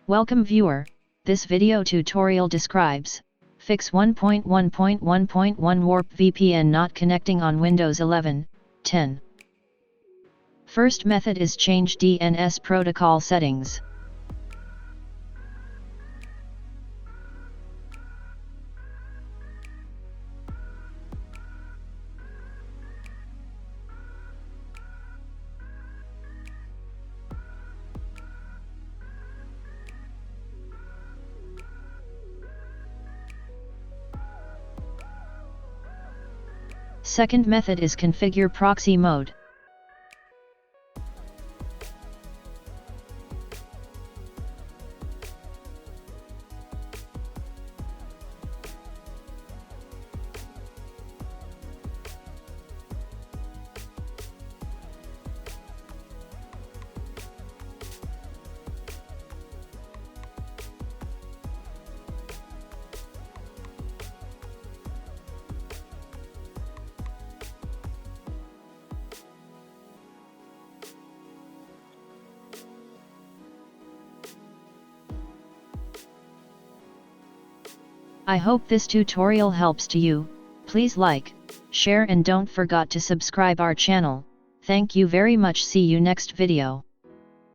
Welcome viewer, this video tutorial describes fix 1.1.1.1 warp VPN not connecting on Windows 11, 10. First method is change DNS protocol settings. Second method is configure proxy mode. I hope this tutorial helps to you. Please like, share and don't forget to subscribe our channel. Thank you very much. See you next video.